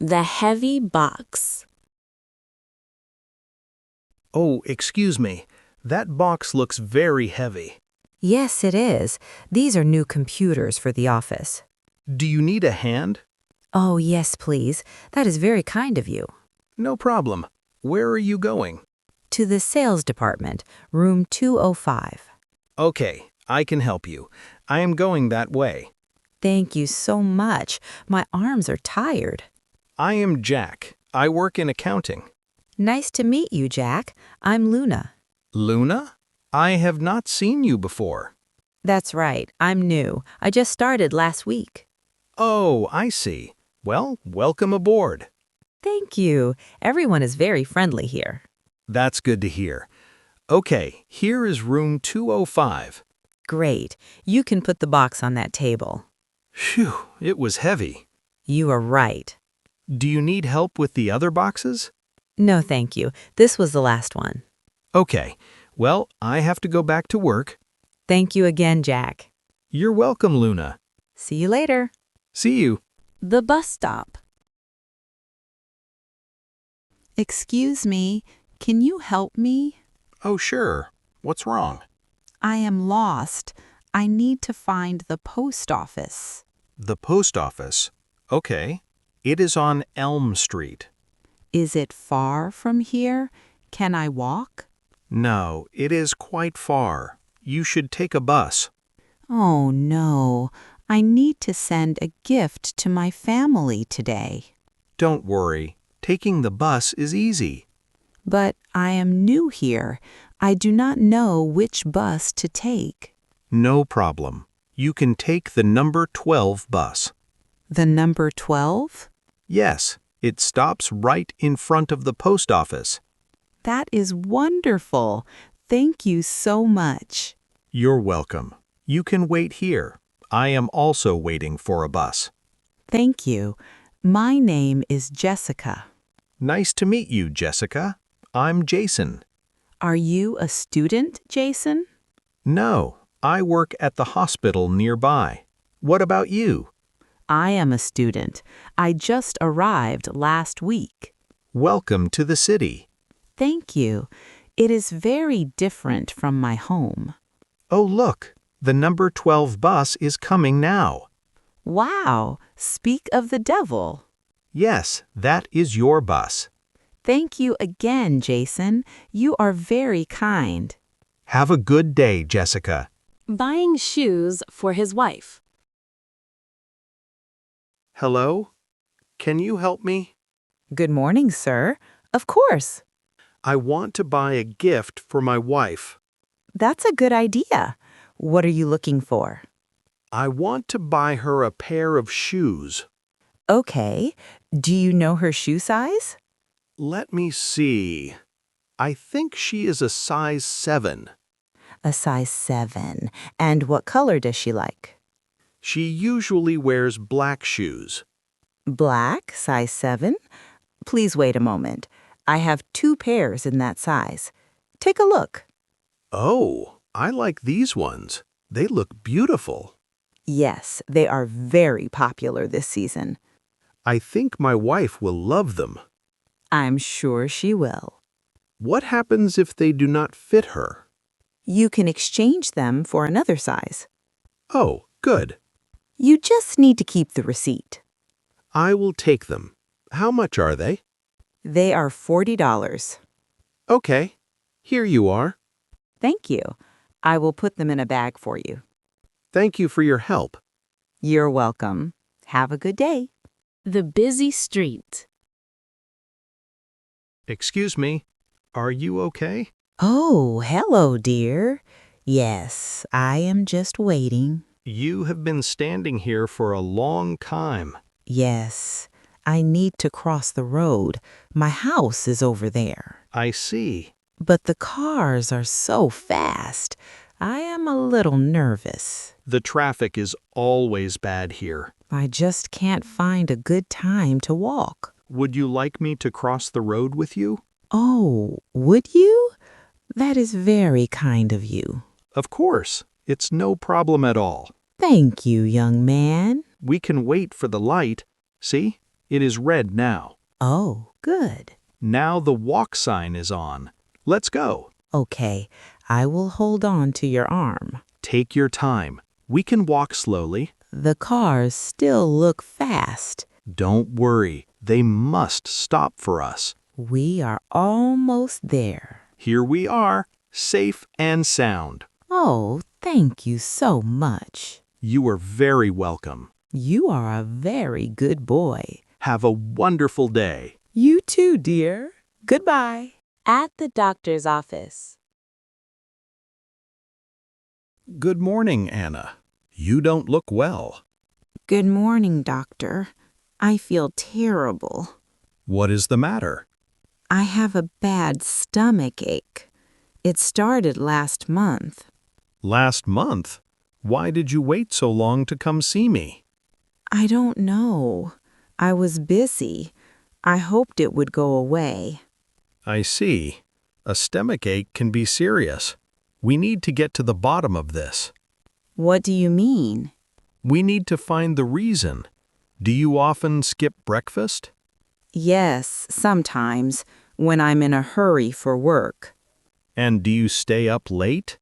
The heavy box. Oh, excuse me. That box looks very heavy. Yes, it is. These are new computers for the office. Do you need a hand? Oh, yes, please. That is very kind of you. No problem. Where are you going? To the sales department, room 205. Okay, I can help you. I am going that way. Thank you so much. My arms are tired. I am Jack. I work in accounting. Nice to meet you, Jack. I'm Luna. Luna? I have not seen you before. That's right. I'm new. I just started last week. Oh, I see. Well, welcome aboard. Thank you. Everyone is very friendly here. That's good to hear. Okay, here is room 205. Great. You can put the box on that table. Phew, it was heavy. You are right. Do you need help with the other boxes? No, thank you. This was the last one. Okay, well, I have to go back to work. Thank you again, Jack. You're welcome, Luna. See you later. See you. The bus stop. Excuse me, can you help me? Oh, sure. What's wrong? I am lost. I need to find the post office. The post office. Okay. It is on Elm Street. Is it far from here? Can I walk? No, it is quite far. You should take a bus. Oh no, I need to send a gift to my family today. Don't worry. Taking the bus is easy. But I am new here. I do not know which bus to take. No problem. You can take the number 12 bus. The number 12? Yes, it stops right in front of the post office. That is wonderful. Thank you so much. You're welcome. You can wait here. I am also waiting for a bus. Thank you. My name is Jessica. Nice to meet you, Jessica. I'm Jason. Are you a student, Jason? No, I work at the hospital nearby. What about you? I am a student. I just arrived last week. Welcome to the city. Thank you. It is very different from my home. Oh, look, the number 12 bus is coming now. Wow, speak of the devil. Yes, that is your bus. Thank you again, Jason. You are very kind. Have a good day, Jessica. Buying shoes for his wife. Hello? Can you help me? Good morning, sir. Of course. I want to buy a gift for my wife. That's a good idea. What are you looking for? I want to buy her a pair of shoes. Okay. Do you know her shoe size? Let me see. I think she is a size 7. A size 7. And what color does she like? She usually wears black shoes. Black, size 7? Please wait a moment. I have 2 pairs in that size. Take a look. Oh, I like these ones. They look beautiful. Yes, they are very popular this season. I think my wife will love them. I'm sure she will. What happens if they do not fit her? You can exchange them for another size. Oh, good. You just need to keep the receipt. I will take them. How much are they? They are $40. Okay. Here you are. Thank you. I will put them in a bag for you. Thank you for your help. You're welcome. Have a good day. The busy street. Excuse me. Are you okay? Oh, hello, dear. Yes, I am just waiting. You have been standing here for a long time. Yes, I need to cross the road. My house is over there. I see. But the cars are so fast. I am a little nervous. The traffic is always bad here. I just can't find a good time to walk. Would you like me to cross the road with you? Oh, would you? That is very kind of you. Of course. It's no problem at all. Thank you, young man. We can wait for the light. See? It is red now. Oh, good. Now the walk sign is on. Let's go. Okay, I will hold on to your arm. Take your time. We can walk slowly. The cars still look fast. Don't worry. They must stop for us. We are almost there. Here we are, safe and sound. Oh, thank you so much. You are very welcome. You are a very good boy. Have a wonderful day. You too, dear. Goodbye. At the doctor's office. Good morning, Anna. You don't look well. Good morning, doctor. I feel terrible. What is the matter? I have a bad stomach ache. It started last month. Last month? Why did you wait so long to come see me? I don't know. I was busy. I hoped it would go away. I see. A stomach ache can be serious. We need to get to the bottom of this. What do you mean? We need to find the reason. Do you often skip breakfast? Yes, sometimes, when I'm in a hurry for work. And do you stay up late?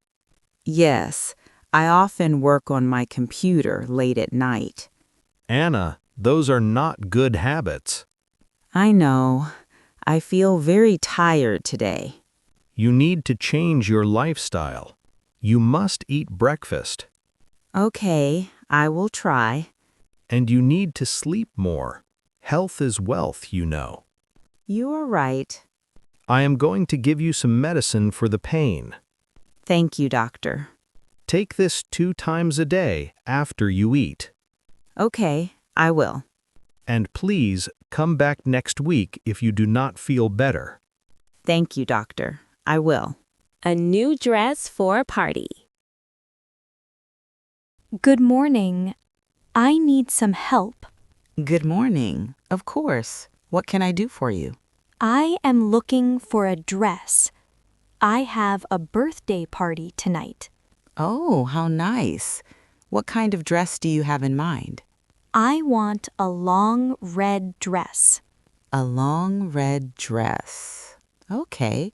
Yes, I often work on my computer late at night. Anna, those are not good habits. I know. I feel very tired today. You need to change your lifestyle. You must eat breakfast. Okay, I will try. And you need to sleep more. Health is wealth, you know. You are right. I am going to give you some medicine for the pain. Thank you, doctor. Take this 2 times a day after you eat. Okay, I will. And please come back next week if you do not feel better. Thank you, doctor. I will. A new dress for a party. Good morning. I need some help. Good morning. Of course. What can I do for you? I am looking for a dress. I have a birthday party tonight. Oh, how nice. What kind of dress do you have in mind? I want a long red dress. A long red dress. Okay.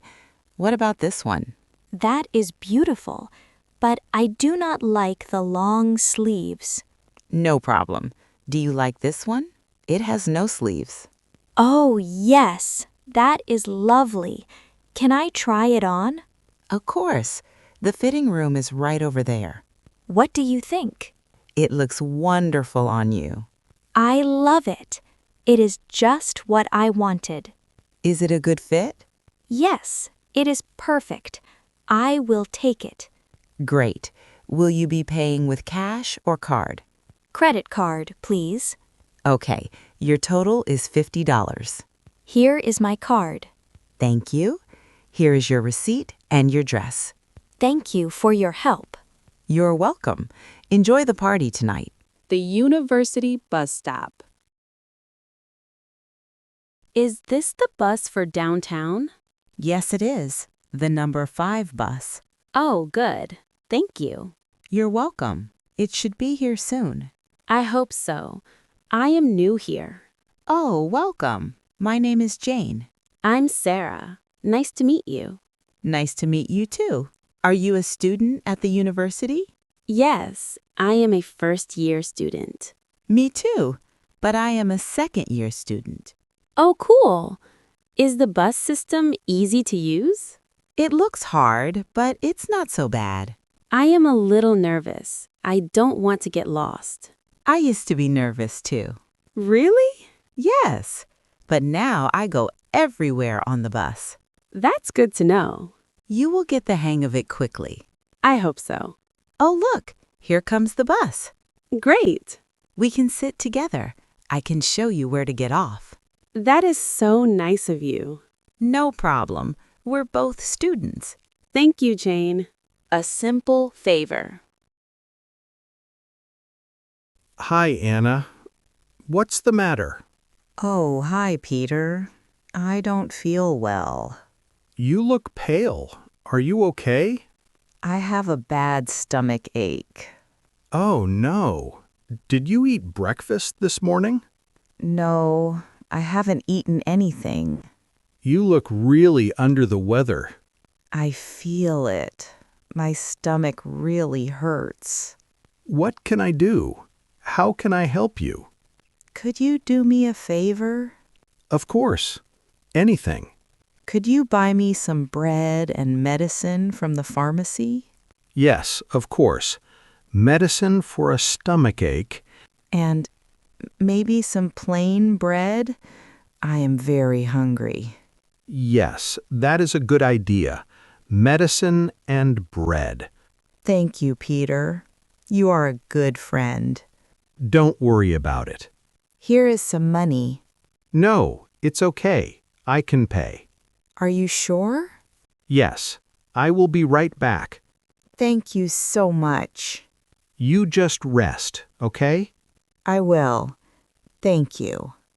What about this one? That is beautiful, but I do not like the long sleeves. No problem. Do you like this one? It has no sleeves. Oh, yes, that is lovely. Can I try it on? Of course. The fitting room is right over there. What do you think? It looks wonderful on you. I love it. It is just what I wanted. Is it a good fit? Yes, it is perfect. I will take it. Great. Will you be paying with cash or card? Credit card, please. Okay. Your total is $50. Here is my card. Thank you. Here is your receipt and your dress. Thank you for your help. You're welcome. Enjoy the party tonight. The university bus stop. Is this the bus for downtown? Yes, it is. The number 5 bus. Oh, good. Thank you. You're welcome. It should be here soon. I hope so. I am new here. Oh, welcome. My name is Jane. I'm Sarah. Nice to meet you. Nice to meet you too. Are you a student at the university? Yes, I am a first-year student. Me too, but I am a second-year student. Oh, cool. Is the bus system easy to use? It looks hard, but it's not so bad. I am a little nervous. I don't want to get lost. I used to be nervous too. Really? Yes, but now I go everywhere on the bus. That's good to know. You will get the hang of it quickly. I hope so. Oh, look, here comes the bus. Great. We can sit together. I can show you where to get off. That is so nice of you. No problem. We're both students. Thank you, Jane. A simple favor. Hi, Anna. What's the matter? Oh, hi, Peter. I don't feel well. You look pale. Are you okay? I have a bad stomach ache. Oh, no. Did you eat breakfast this morning? No, I haven't eaten anything. You look really under the weather. I feel it. My stomach really hurts. What can I do? How can I help you? Could you do me a favor? Of course. Anything. Could you buy me some bread and medicine from the pharmacy? Yes, of course. Medicine for a stomachache. And maybe some plain bread? I am very hungry. Yes, that is a good idea. Medicine and bread. Thank you, Peter. You are a good friend. Don't worry about it. Here is some money. No, it's okay. I can pay. Are you sure? Yes, I will be right back. Thank you so much. You just rest, okay? I will. Thank you.